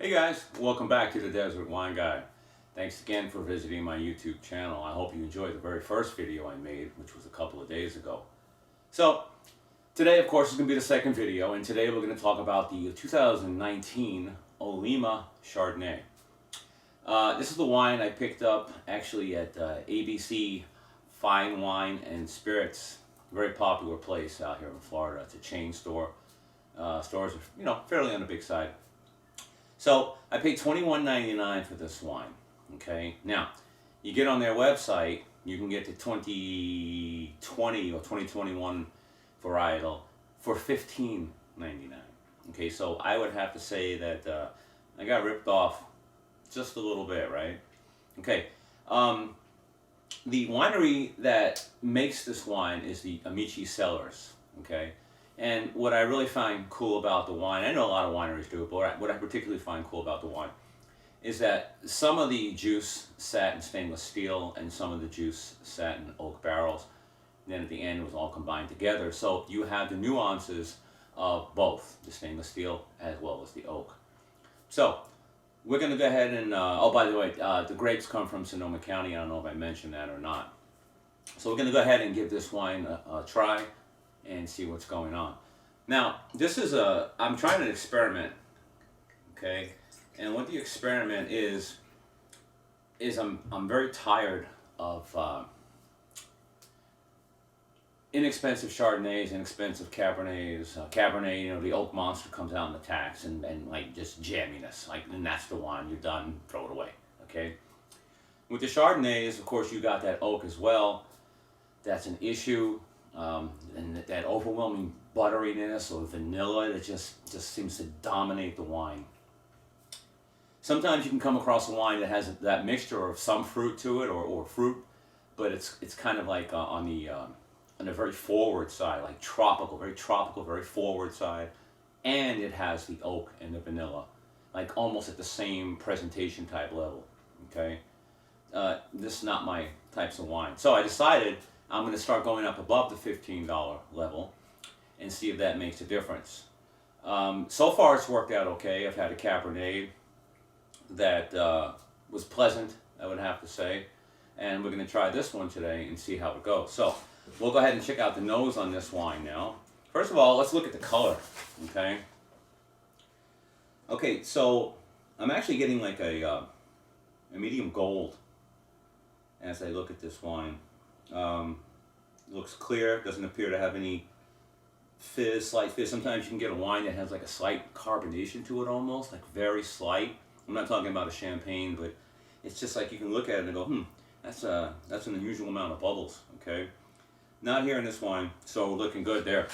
Hey guys, welcome back to the Desert Wine Guy. Thanks again for visiting my YouTube channel. I hope you enjoyed the very first video I made, which was a couple of days ago. So, today of course is going to be the second video, and today we're going to talk about the 2019 Olema Chardonnay. This is the wine I picked up actually at ABC Fine Wine and Spirits, a very popular place out here in Florida. It's a chain store. Stores are, fairly on the big side. So I paid $21.99 for this wine. Okay, now you get on their website, you can get the 2020 or 2021 varietal for $15.99. Okay, so I would have to say that I got ripped off just a little bit, right? Okay, the winery that makes this wine is the Amici Cellars. Okay. And what I really find cool about the wine, I know a lot of wineries do it, but what I particularly find cool about the wine is that some of the juice sat in stainless steel and some of the juice sat in oak barrels. And then at the end it was all combined together. So you have the nuances of both the stainless steel as well as the oak. So we're going to go ahead and, oh, by the way, the grapes come from Sonoma County. I don't know if I mentioned that or not. So we're going to go ahead and give this wine a try and see what's going on. Now, this is I'm trying an experiment, okay? And what the experiment is I'm very tired of inexpensive Chardonnays, inexpensive Cabernets. Cabernet, the oak monster comes out and attacks, and like just jamminess, and that's the wine, you're done, throw it away, okay? With the Chardonnays, of course, you got that oak as well. That's an issue. And that overwhelming butteriness or vanilla that just seems to dominate the wine. Sometimes you can come across a wine that has that mixture of some fruit to it or fruit, but it's kind of like on the very forward side, like tropical, very forward side, and it has the oak and the vanilla, like almost at the same presentation type level. Okay, this is not my types of wine, so I decided I'm going to start going up above the $15 level and see if that makes a difference. So far it's worked out okay. I've had a Cabernet that was pleasant, I would have to say. And we're going to try this one today and see how it goes. So we'll go ahead and check out the nose on this wine now. First of all, let's look at the color. Okay, so I'm actually getting like a medium gold as I look at this wine. Looks clear, doesn't appear to have any fizz, slight fizz. Sometimes you can get a wine that has like a slight carbonation to it almost, like very slight. I'm not talking about a champagne, but it's just like you can look at it and go, that's an unusual amount of bubbles, okay? Not here in this wine, so we're looking good there.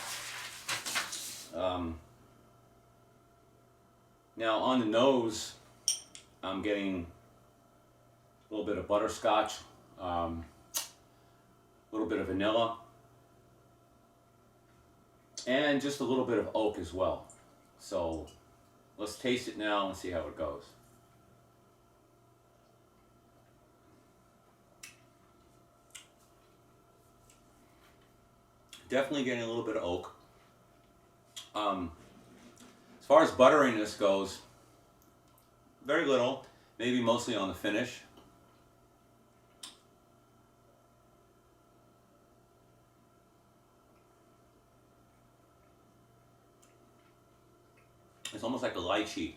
Now on the nose, I'm getting a little bit of butterscotch, a little bit of vanilla, and just a little bit of oak as well. So let's taste it now and see how it goes. Definitely getting a little bit of oak. As far as butteriness goes, very little, maybe mostly on the finish. It's almost like a lychee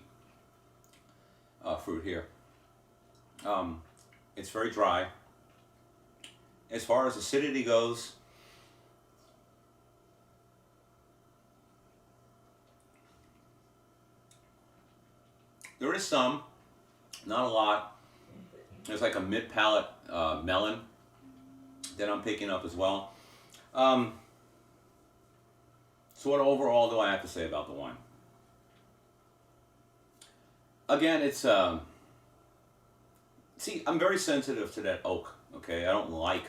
fruit here. It's very dry. As far as acidity goes, there is some, not a lot. There's like a mid-palate melon that I'm picking up as well. So what overall do I have to say about the wine? Again, it's, see, I'm very sensitive to that oak, okay? I don't like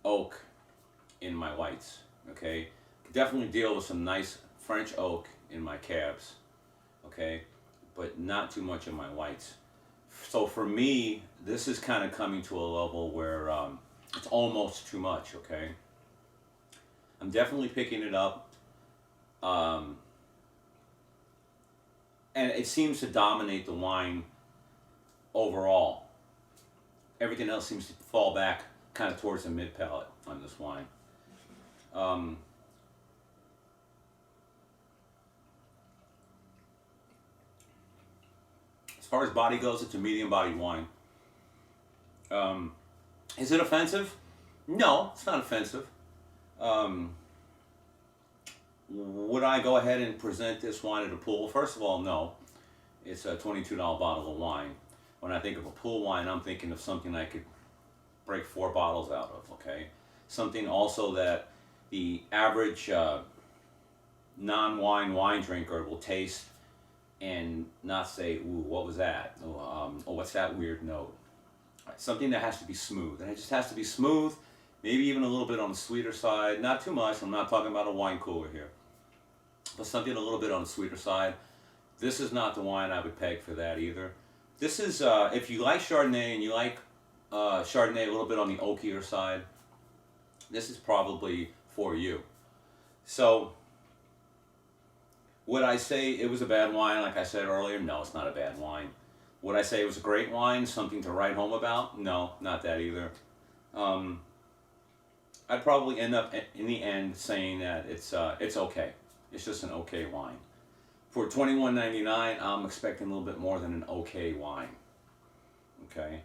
oak in my whites, okay? Definitely deal with some nice French oak in my cabs, okay? But not too much in my whites. So for me, this is kind of coming to a level where it's almost too much, okay? I'm definitely picking it up. and it seems to dominate the wine overall. Everything else seems to fall back kind of towards the mid palate on this wine. As far as body goes, it's a medium body wine. Is it offensive? No, it's not offensive. Would I go ahead and present this wine at a pool? First of all, no. It's a $22 bottle of wine. When I think of a pool wine, I'm thinking of something I could break 4 bottles out of, okay? Something also that the average non-wine wine drinker will taste and not say, ooh, what was that? Oh, what's that weird note? Right, something that has to be smooth. And it just has to be smooth, maybe even a little bit on the sweeter side. Not too much. I'm not talking about a wine cooler here. But something a little bit on the sweeter side. This is not the wine I would peg for that either. This is, if you like Chardonnay and you like Chardonnay a little bit on the oakier side, this is probably for you. So, would I say it was a bad wine, like I said earlier? No, it's not a bad wine. Would I say it was a great wine, something to write home about? No, not that either. I'd probably end up in the end saying that it's okay. It's just an okay wine. For $21.99, I'm expecting a little bit more than an okay wine. Okay,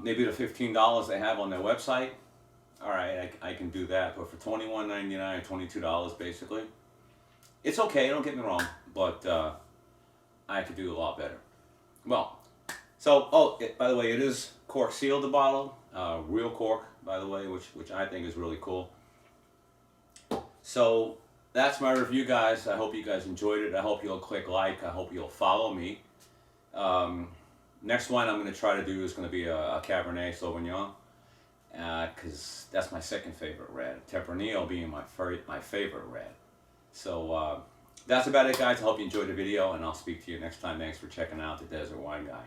maybe the $15 they have on their website. All right, I can do that. But for $21.99 or $22 basically, it's okay. Don't get me wrong, but I could do a lot better. Well, so by the way, it is cork sealed, the bottle, real cork, by the way, which I think is really cool. So that's my review, guys. I hope you guys enjoyed it. I hope you'll click like. I hope you'll follow me. Next one I'm going to try to do is going to be a Cabernet Sauvignon, because that's my second favorite red. Tempranillo being my favorite red. So that's about it, guys. I hope you enjoyed the video, and I'll speak to you next time. Thanks for checking out the Desert Wine Guy.